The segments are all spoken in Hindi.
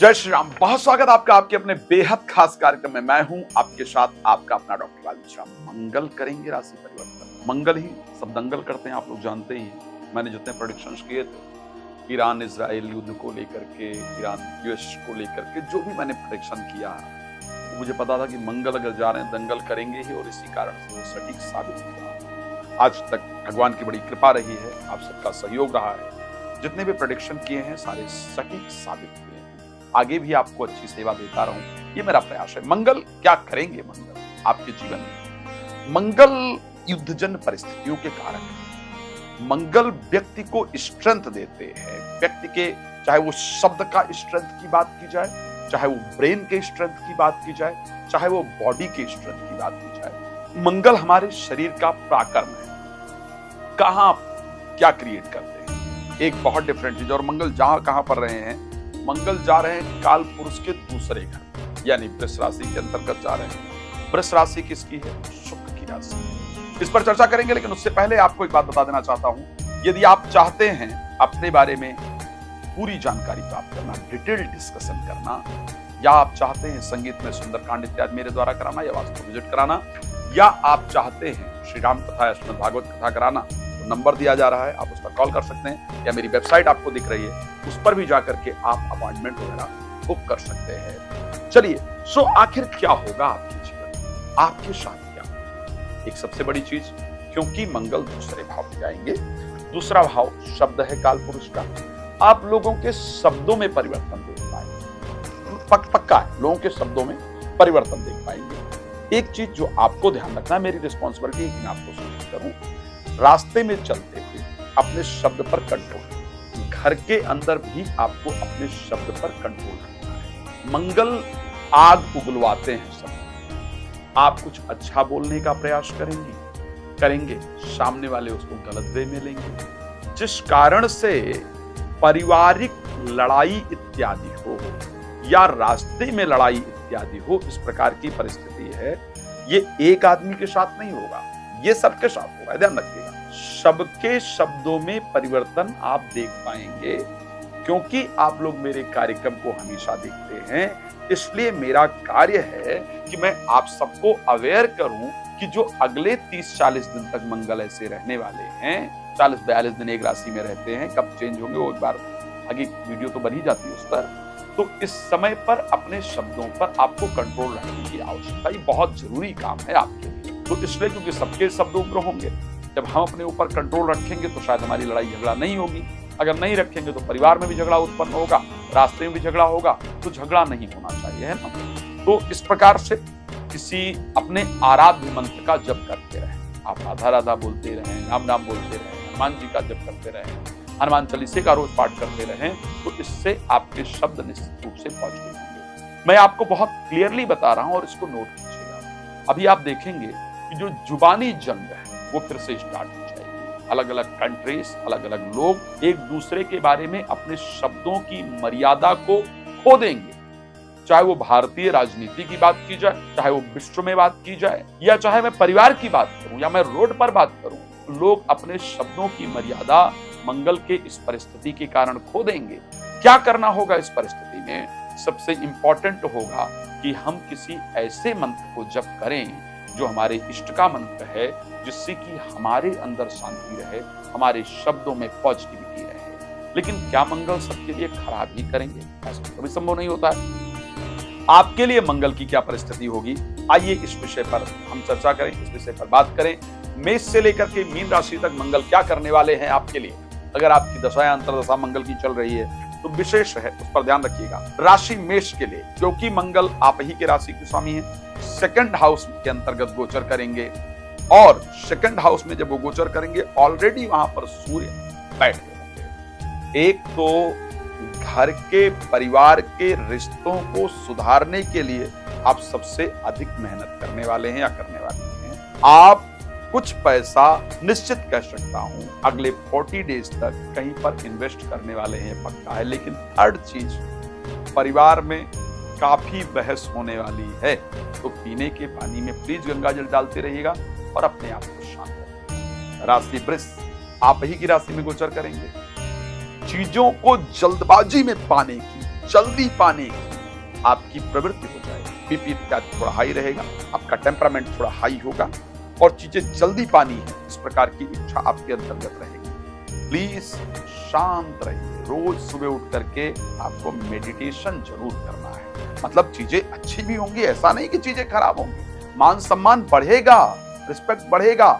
जय श्री राम। बहुत स्वागत आपका आपके अपने बेहद खास कार्यक्रम में। मैं हूं आपके साथ आपका अपना डॉक्टर लालजी श्याम। मंगल करेंगे राशि परिवर्तन। मंगल ही सब दंगल करते हैं, आप लोग जानते ही। मैंने जितने प्रेडिक्शंस किए थे, ईरान इजराइल युद्ध को लेकर के, ईरान यूएस को लेकर के, जो भी मैंने प्रेडिक्शन किया, तो मुझे पता था कि मंगल अगर जा रहे हैं दंगल करेंगे ही, और इसी कारण से वो सटीक साबित हुआ। आज तक भगवान की बड़ी कृपा रही है, आप सबका सहयोग रहा है। जितने भी प्रेडिक्शन किए हैं सारे सटीक साबित हुए हैं। आगे भी आपको अच्छी सेवा देता रहूं, ये मेरा प्रयास है। मंगल क्या करेंगे मंगल आपके जीवन में? मंगल युद्धजन्य परिस्थितियों के कारण है। मंगल व्यक्ति को स्ट्रेंथ देते हैं। व्यक्ति के, चाहे वो शब्द का स्ट्रेंथ की बात की जाए, चाहे वो ब्रेन के स्ट्रेंथ की बात की जाए, चाहे वो बॉडी के स्ट्रेंथ की बात की जाए। मंगल हमारे शरीर का पराक्रम है। कहां क्या क्रिएट करते हैं, एक बहुत डिफरेंट चीज। और मंगल जहां कहां पर रहे हैं, मंगल जा रहे हैं काल पुरुष के दूसरे घर, यानी वृष राशि के अंतर्गत जा रहे हैं। वृष राशि किसकी है? शुक्र की राशि। इस पर चर्चा करेंगे, लेकिन उससे पहले आपको एक बात बता देना चाहता हूं। यदि आप चाहते हैं अपने बारे में पूरी जानकारी प्राप्त करना, डिटेल डिस्कशन करना, या आप चाहते हैं संगीत में सुंदरकांड इत्यादि मेरे द्वारा कराना या वास्तु विजिट कराना, या आप चाहते हैं श्री राम कथा या श्रीमद् भागवत कथा कराना, तो नंबर दिया जा रहा है, आप उस पर कॉल कर सकते हैं, या मेरी वेबसाइट आपको दिख रही है, उस पर भी जाकर के आप अपॉइंटमेंट वगैरह बुक कर सकते हैं। चलिए, सो आखिर क्या होगा आपके जीवन में, आपके साथ क्या? एक सबसे बड़ी चीज, क्योंकि मंगल दूसरे भाव में जाएंगे, दूसरा भाव शब्द है काल पुरुष का, आप लोगों के शब्दों में परिवर्तन देख पाएंगे। पक्का है, लोगों के शब्दों में परिवर्तन देख पाएंगे। एक चीज जो आपको ध्यान रखना, मेरी रिस्पॉन्सिबिलिटी है कि मैं आपको सूचित करूं, रास्ते में चलते हुए अपने शब्द पर कंट्रोल, घर के अंदर भी आपको अपने शब्द पर कंट्रोल रखना है। मंगल आग उगलवाते हैं सब। आप कुछ अच्छा बोलने का प्रयास करेंगे, सामने वाले उसको गलत वे में लेंगे, जिस कारण से पारिवारिक लड़ाई इत्यादि हो, या रास्ते में लड़ाई इत्यादि हो, इस प्रकार की परिस्थिति है। ये एक आदमी के साथ नहीं होगा, ये सबके साथ होगा, ध्यान रखिएगा। सबके शब्दों में परिवर्तन आप देख पाएंगे, क्योंकि आप लोग मेरे कार्यक्रम को हमेशा देखते हैं। इसलिए मेरा कार्य है कि मैं आप सबको अवेयर करूं कि जो अगले 30-40 दिन तक मंगल ऐसे रहने वाले हैं, 40-42 दिन एक राशि में रहते हैं, कब चेंज होंगे वो एक बार आगे वीडियो तो बन ही जाती है उस पर। तो इस समय पर अपने शब्दों पर आपको कंट्रोल रखने की आवश्यकता, ये बहुत जरूरी काम है आपके लिए। तो इसलिए, क्योंकि सबके शब्द उग्र होंगे, जब हम अपने ऊपर कंट्रोल रखेंगे तो शायद हमारी लड़ाई झगड़ा नहीं होगी। अगर नहीं रखेंगे तो परिवार में भी झगड़ा उत्पन्न होगा, रास्ते में भी झगड़ा होगा, तो झगड़ा नहीं होना चाहिए, है ना। तो इस प्रकार से किसी अपने आराध्य मंत्र का जप करते रहें। आप राधा राधा बोलते रहें, राम नाम बोलते रहें, हनुमान जी का जप करते रहें, हनुमान चालीसे का रोज पाठ करते रहें, तो इससे आपके शब्द निश्चित रूप से पॉजिटिव होंगे। मैं आपको बहुत क्लियरली बता रहा हूं, और इसको नोट कीजिएगा। अभी आप देखेंगे कि जो जुबानी जंग है वो फिर से स्टार्ट हो जाएगी। अलग अलग कंट्रीज, अलग अलग लोग एक दूसरे के बारे में अपने शब्दों की मर्यादा को खो देंगे। चाहे वो भारतीय राजनीति की बात की जाए, चाहे वो विश्व में बात की जाए, या चाहे मैं परिवार की बात करूं, या मैं रोड पर बात करूं, लोग अपने शब्दों की मर्यादा मंगल के इस परिस्थिति के कारण खो देंगे। क्या करना होगा इस परिस्थिति में? सबसे इंपॉर्टेंट होगा कि हम किसी ऐसे मंत्र को जप करें जो हमारे इष्ट का मंत्र है, जिससे कि हमारे अंदर शांति रहे, हमारे शब्दों में पॉजिटिविटी रहे। लेकिन क्या मंगल सबके लिए खराब ही करेंगे? ऐसा कभी संभव नहीं होता है। आपके लिए मंगल की क्या परिस्थिति होगी, आइए इस विषय पर हम चर्चा करें, इस विषय पर बात करें। मेष से लेकर के मीन राशि तक मंगल क्या करने वाले हैं आपके लिए। अगर आपकी दशा या अंतर्दशा मंगल की चल रही है तो विशेष है, उस पर ध्यान रखिएगा। राशि मेष के लिए, क्योंकि मंगल आप ही के राशि के स्वामी हैं, सेकंड हाउस के अंतर्गत गोचर करेंगे, और सेकंड हाउस में जब वो गोचर करेंगे, ऑलरेडी वहां पर सूर्य बैठ गए होंगे। एक तो घर के परिवार के रिश्तों को सुधारने के लिए आप सबसे अधिक मेहनत करने वाले हैं या करने वाले हैं। आप कुछ पैसा निश्चित कह सकता हूं अगले 40 डेज तक कहीं पर इन्वेस्ट करने वाले हैं, पक्का है। लेकिन थर्ड चीज, परिवार में काफी बहस होने वाली है, तो पीने के पानी में प्लीज गंगा जल डालते रहिएगा और अपने आप को शांत रखिए। राशि वृष आप ही की राशि में गोचर करेंगे। चीजों को जल्दबाजी में पाने की जल्दी पाने की आपकी प्रवृत्ति हो जाएगी। बीपी इत्यादि थोड़ा हाई रहेगा, आपका टेम्परामेंट थोड़ा हाई होगा और चीजें जल्दी पानी है इस प्रकार की इच्छा आपके अंतर्गत रहेगी। प्लीज शांत रहिए। रोज सुबह उठ करके आपको मेडिटेशन जरूर करना है। मतलब चीजें अच्छी भी होंगी, ऐसा नहीं कि चीजें खराब होंगी। मान सम्मान बढ़ेगा, रिस्पेक्ट बढ़ेगा,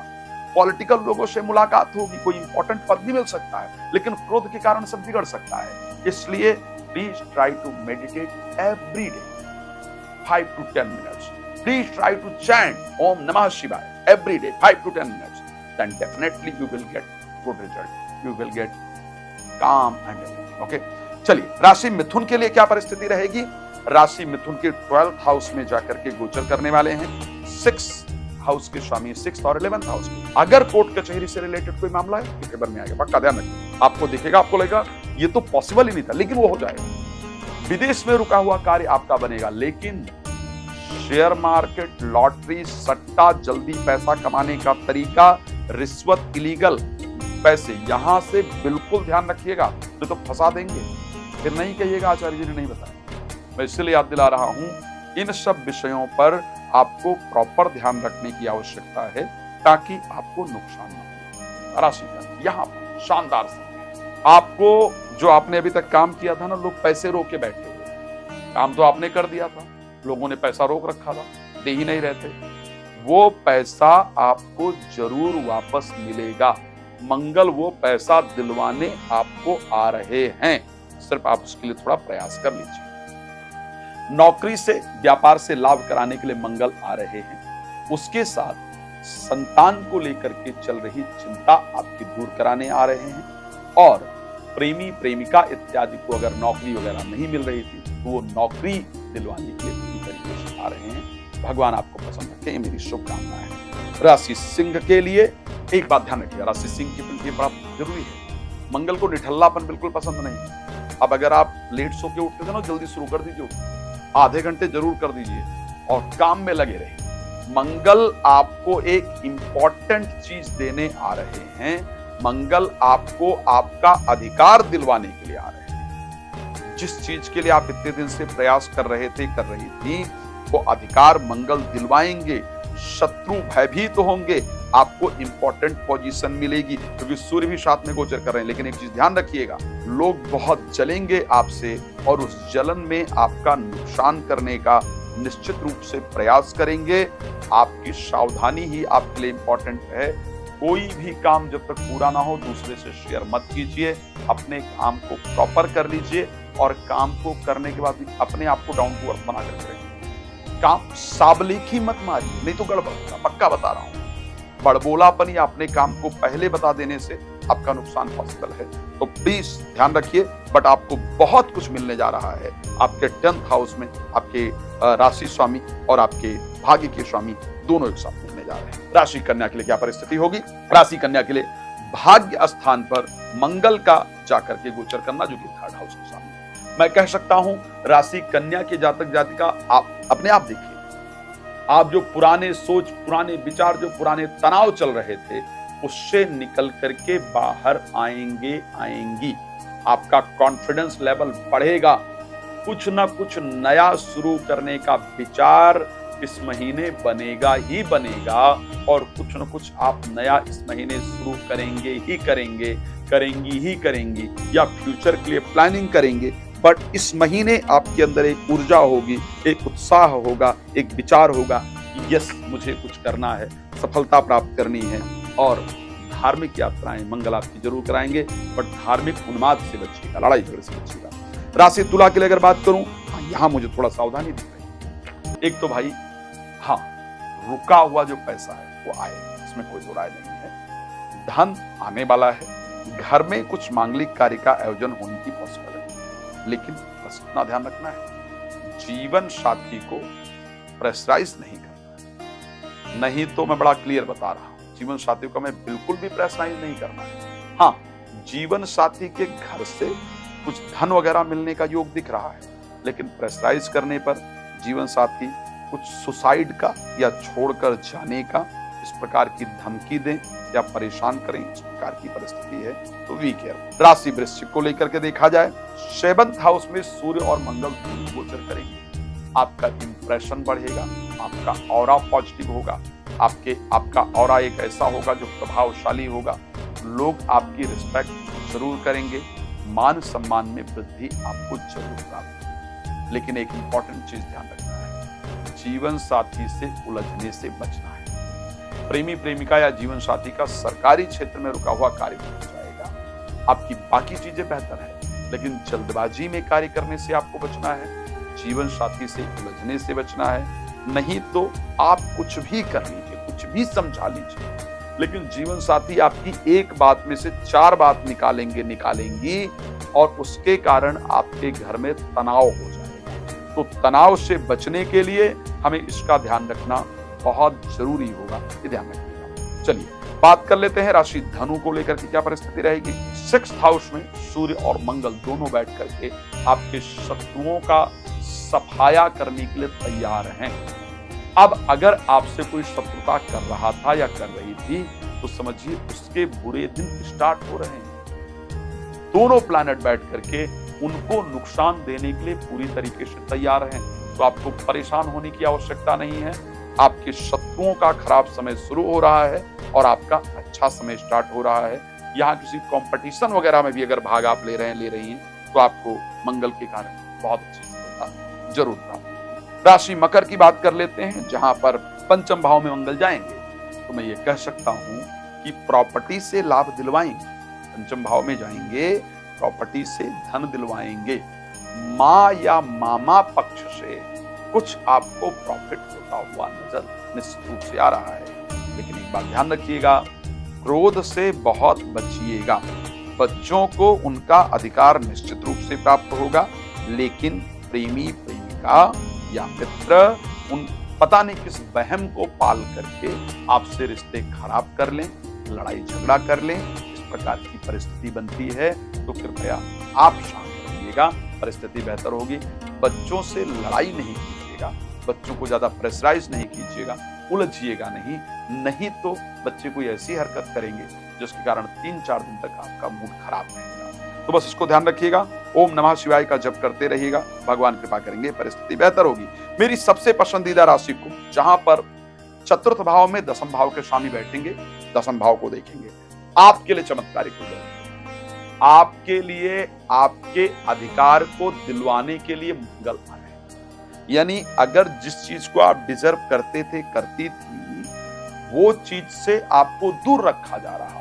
पॉलिटिकल लोगों से मुलाकात होगी, कोई इंपॉर्टेंट पद भी मिल सकता है, लेकिन क्रोध के कारण सब बिगड़ सकता है। इसलिए please try to meditate every day 5 to 10 minutes. Please try to chant Om Namah Shivaya every day 5 to 10 minutes. Then definitely you will get good result. You will get calm and everything. Okay? चलिए, राशि मिथुन के लिए क्या परिस्थिति रहेगी? राशि मिथुन के 12th हाउस में जाकर के गोचर करने वाले हैं। 6th हाउस के स्वामी 6th और 11th हाउस में। अगर कोर्ट कचहरी से रिलेटेड कोई मामला है तो पेपर में आएगा, पक्का ध्यान रखिए। आपको दिखेगा, आपको लगेगा ये तो पॉसिबल ही नहीं था, लेकिन वो हो जाएगा। विदेश में रुका हुआ कार्य आपका बनेगा, लेकिन शेयर मार्केट, लॉटरी, सट्टा, जल्दी पैसा कमाने का तरीका, रिश्वत, इलीगल पैसे, यहां से बिल्कुल ध्यान रखिएगा, नहीं तो फंसा देंगे। फिर नहीं कहिएगा आचार्य जी ने नहीं बताया। मैं इसलिए याद दिला रहा हूं, इन सब विषयों पर आपको प्रॉपर ध्यान रखने की आवश्यकता है ताकि आपको नुकसान न हो। राशि का यहां पर शानदार समय, आपको जो आपने अभी तक काम किया था ना, लोग पैसे रोक के बैठे हुए, काम तो आपने कर दिया था, लोगों ने पैसा रोक रखा था, दे ही नहीं रहते। वो पैसा आपको जरूर वापस मिलेगा। मंगल वो पैसा दिलवाने आपको आ रहे हैं, सिर्फ आप उसके लिए थोड़ा प्रयास कर लीजिए। नौकरी से, व्यापार से लाभ कराने के लिए मंगल आ रहे हैं। उसके साथ संतान को लेकर के चल रही चिंता आपकी दूर कराने आ रहे हैं। और प्रेमी, प्रेमिका इत्यादि को अगर नौकरी वगैरह नहीं मिल रही थी तो वो नौकरी दिलवाने के लिए पूरी तरीके से आ रहे हैं। भगवान आपको पसंद रखे, मेरी शुभकामना है। राशि सिंह के लिए एक बात ध्यान रखिए, राशि सिंह के लिए बड़ा जरूरी है। मंगल को निठल्लापन बिल्कुल पसंद नहीं। अब अगर आप लेट सो के उठते थे ना, जल्दी शुरू कर दीजिए, आधे घंटे जरूर कर दीजिए और काम में लगे रहिए। मंगल आपको एक इंपॉर्टेंट चीज देने आ रहे हैं। मंगल आपको आपका अधिकार दिलवाने के लिए आ रहे हैं। जिस चीज के लिए आप इतने दिन से प्रयास कर रहे थे, कर रही थी, वो अधिकार मंगल दिलवाएंगे। शत्रु भयभीत होंगे, आपको इंपॉर्टेंट पोजीशन मिलेगी, क्योंकि सूर्य भी साथ में गोचर कर रहे हैं। लेकिन एक चीज ध्यान रखिएगा, लोग बहुत जलेंगे आपसे और उस जलन में आपका नुकसान करने का निश्चित रूप से प्रयास करेंगे। आपकी सावधानी ही आपके लिए इंपॉर्टेंट है। कोई भी काम जब तक पूरा ना हो दूसरे से शेयर मत कीजिए। अपने काम को प्रॉपर कर लीजिए और काम को करने के बाद भी अपने आप को डाउन टू अर्थ बना कर करेंगे। काम साबलीखी मत मारिए, नहीं तो गड़बड़ होगा, पक्का बता रहा हूं। बड़बोलापन या अपने काम को पहले बता देने से आपका नुकसान पॉसिबल है। तो प्लीज ध्यान रखिए। बट आपको बहुत कुछ मिलने जा रहा है। आपके 10th हाउस में आपके राशि स्वामी और आपके भाग्य के स्वामी दोनों एक साथ मिलने जा रहे हैं। राशि कन्या के लिए क्या परिस्थिति होगी? राशि कन्या के लिए भाग्य स्थान पर मंगल का जाकर के गोचर करना, जो कि 3rd हाउस के सामने। मैं कह सकता हूं राशि कन्या के जातक जातिका आप अपने आप देखिए, आप जो पुराने सोच, पुराने विचार, जो पुराने तनाव चल रहे थे, उससे निकल करके बाहर आएंगी। आपका कॉन्फिडेंस लेवल बढ़ेगा। कुछ ना कुछ नया शुरू करने का विचार इस महीने बनेगा ही बनेगा और कुछ न कुछ आप नया इस महीने शुरू करेंगी या फ्यूचर के लिए प्लानिंग करेंगे। बट इस महीने आपके अंदर एक ऊर्जा होगी, एक उत्साह होगा, एक विचार होगा कि यस, मुझे कुछ करना है, सफलता प्राप्त करनी है। और धार्मिक यात्राएं मंगल आपकी जरूर कराएंगे, बट धार्मिक उन्माद से बचिएगा, लड़ाई झगड़े से बचिएगा। राशि तुला के लिए अगर बात करूं, यहां मुझे थोड़ा सावधानी दिख रही है। एक तो भाई हाँ, रुका हुआ जो पैसा है वो आएगा, इसमें कोई दो राय नहीं है। धन आने वाला है। घर में कुछ मांगलिक कार्य का आयोजन होने की पॉसिबल है, लेकिन बस इतना ध्यान रखना है, जीवन साथी को प्रेशराइज नहीं करना है। नहीं तो मैं बड़ा क्लियर बता रहा हूं, जीवन साथी को मैं बिल्कुल भी प्रेशराइज नहीं करना है। हाँ, जीवन साथी के घर से कुछ धन वगैरह मिलने का योग दिख रहा है, लेकिन प्रेशराइज करने पर जीवन साथी कुछ सुसाइड का या छोड़कर जाने का इस प्रकार की धमकी दें या परेशान करें, इस प्रकार की परिस्थिति है तो वी केयर। राशि वृश्चिक को लेकर के देखा जाए, 7th हाउस में सूर्य और मंगल गोचर करेंगे। आपका इंप्रेशन बढ़ेगा, आपका ऑरा पॉजिटिव होगा, आपका ऑरा एक ऐसा होगा जो प्रभावशाली होगा। लोग आपकी रिस्पेक्ट जरूर करेंगे, मान सम्मान में वृद्धि आपको जरूर प्राप्त होगी। लेकिन एक इंपॉर्टेंट चीज ध्यान रखना है, जीवन साथी से उलझने से बचना है। प्रेमी प्रेमिका या जीवन साथी का सरकारी क्षेत्र में रुका हुआ कार्य हो जाएगा। आपकी बाकी चीजें बेहतर है, लेकिन जल्दबाजी में कार्य करने से आपको बचना है, जीवन साथी से उलझने से बचना है। नहीं तो आप कुछ भी कर लीजिए, कुछ भी समझा लीजिए, लेकिन जीवन साथी आपकी एक बात में से 4 बात निकालेंगी और उसके कारण आपके घर में तनाव हो जाएगा। तो तनाव से बचने के लिए हमें इसका ध्यान रखना बहुत जरूरी होगा, ये ध्यान रखिएगा। चलिए बात कर लेते हैं राशि धनु को लेकर के क्या परिस्थिति रहेगी। 6th हाउस में सूर्य और मंगल दोनों बैठ करके आपके शत्रुओं का सफाया करने के लिए तैयार हैं। अब अगर आपसे कोई शत्रुता कर रहा था या कर रही थी तो समझिए उसके बुरे दिन स्टार्ट हो रहे हैं। दोनों प्लैनेट बैठ करके उनको नुकसान देने के लिए पूरी तरीके से तैयार हैं। तो आपको परेशान होने की आवश्यकता नहीं है। आपके शत्रुओं का खराब समय शुरू हो रहा है और आपका अच्छा समय स्टार्ट हो रहा है। यहाँ किसी कंपटीशन वगैरह में भी अगर भाग आप ले रही हैं तो आपको मंगल के कारण बहुत अच्छी सफलता जरूर प्राप्त होगी। राशि मकर की बात कर लेते हैं, जहां पर 5th भाव में मंगल जाएंगे तो मैं ये कह सकता हूं कि प्रॉपर्टी से लाभ दिलवाएंगे। 5th भाव में जाएंगे, प्रॉपर्टी से धन दिलवाएंगे। माँ या मामा पक्ष से कुछ आपको प्रॉफिट होता हुआ नजर निश्चित रूप से आ रहा है। लेकिन एक बात ध्यान रखिएगा, क्रोध से बहुत बचिएगा। बच्चों को उनका अधिकार निश्चित रूप से प्राप्त होगा, लेकिन प्रेमी प्रेमिका या मित्र उन पता नहीं किस वहम को पाल करके आपसे रिश्ते खराब कर लें, लड़ाई झगड़ा कर लें। इस प्रकार की परिस्थिति बनती है तो कृपया आप शांत रहिएगा, परिस्थिति बेहतर होगी। बच्चों से लड़ाई नहीं कीजिएगा, बच्चों को ज्यादा प्रेशराइज नहीं कीजिएगा, उलझिएगा नहीं तो बच्चे कोई ऐसी हरकत करेंगे जिसके कारण 3-4 दिन तक आपका मूड खराब रहेगा। तो बस इसको ध्यान रखिएगा। ओम नमः शिवाय का जप करते रहिएगा, भगवान कृपा करेंगे, परिस्थिति बेहतर होगी। मेरी सबसे पसंदीदा राशि को, जहां पर 4th भाव में 10th भाव के स्वामी बैठेंगे, 10th भाव को देखेंगे, आपके लिए चमत्कारिक हो जाएगा। आपके लिए आपके अधिकार को दिलवाने के लिए मंगल आए। यानी अगर जिस चीज को आप डिजर्व करते थे, करती थी, वो चीज से आपको दूर रखा जा रहा था।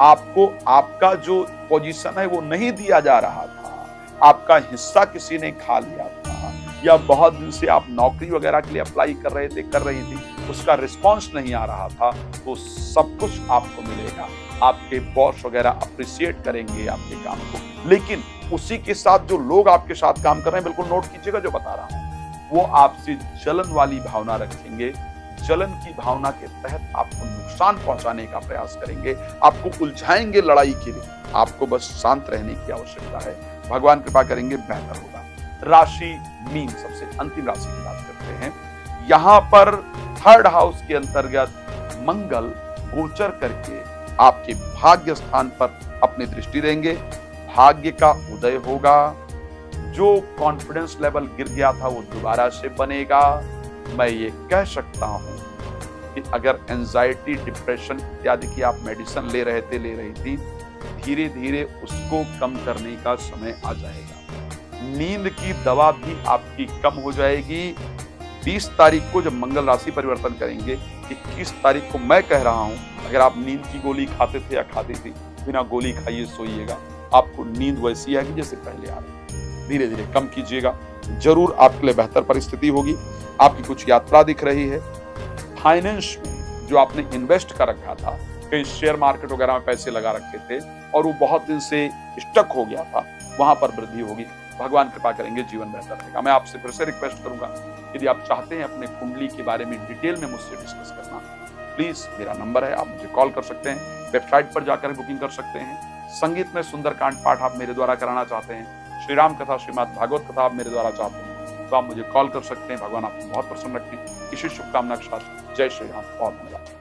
आपको आपका जो पोजीशन है वो नहीं दिया जा रहा था। आपका हिस्सा किसी ने खा लिया था, या बहुत दिन से आप नौकरी वगैरह के लिए अप्लाई कर रहे थे, कर रही थी, उसका रिस्पॉन्स नहीं आ रहा था। तो सब कुछ आपको मिलेगा। आपके बॉस वगैरह अप्रिशिएट करेंगे आपके काम को। लेकिन उसी के साथ जो लोग आपके साथ काम कर रहे हैं, बिल्कुल नोट कीजिएगा जो बता रहा हूं, वो आपसे जलन वाली भावना रखेंगे। जलन की भावना के तहत आपको नुकसान पहुंचाने का प्रयास करेंगे, आपको उलझाएंगे लड़ाई के लिए। आपको बस शांत रहने की आवश्यकता है। भगवान कृपा करेंगे, बेहतर होगा। राशि मीन, सबसे अंतिम राशि की बात करते हैं। यहां पर 3rd हाउस के अंतर्गत मंगल गोचर करके आपके भाग्य स्थान पर अपनी दृष्टि देंगे। भाग्य का उदय होगा। जो कॉन्फिडेंस लेवल गिर गया था वो दोबारा से बनेगा। मैं ये कह सकता हूं कि अगर एंजाइटी, डिप्रेशन इत्यादि की आप मेडिसिन ले रही थी, धीरे धीरे उसको कम करने का समय आ जाएगा। नींद की दवा भी आपकी कम हो जाएगी। 20 तारीख को जब मंगल राशि परिवर्तन करेंगे, 21 तारीख को मैं कह रहा हूं, अगर आप नींद की गोली खाते थे या खाती थी, बिना गोली खाइए सोइएगा। आपको नींद वैसी आएगी जैसे पहले आ रही। धीरे धीरे कम कीजिएगा, जरूर आपके लिए बेहतर परिस्थिति होगी। आपकी कुछ यात्रा दिख रही है। फाइनेंस में जो आपने इन्वेस्ट कर रखा था, कहीं शेयर मार्केट वगैरह में पैसे लगा रखे थे और वो बहुत दिन से स्टक हो गया था, वहां पर वृद्धि होगी। भगवान कृपा करेंगे, जीवन बेहतर रहेगा। मैं आपसे फिर से रिक्वेस्ट करूंगा, यदि आप चाहते हैं अपने कुंडली के बारे में डिटेल में मुझसे डिस्कस करना, प्लीज मेरा नंबर है, आप मुझे कॉल कर सकते हैं। वेबसाइट पर जाकर बुकिंग कर सकते हैं। संगीत में सुंदरकांड पाठ आप मेरे द्वारा कराना चाहते हैं, श्री राम कथा, श्रीमद् भागवत कथा आप मेरे द्वारा चाहते हैं, तो आप मुझे कॉल कर सकते हैं। भगवान आपको बहुत प्रसन्न रखें। इसी शुभकामना के साथ जय श्री राम। बहुत धन्यवाद।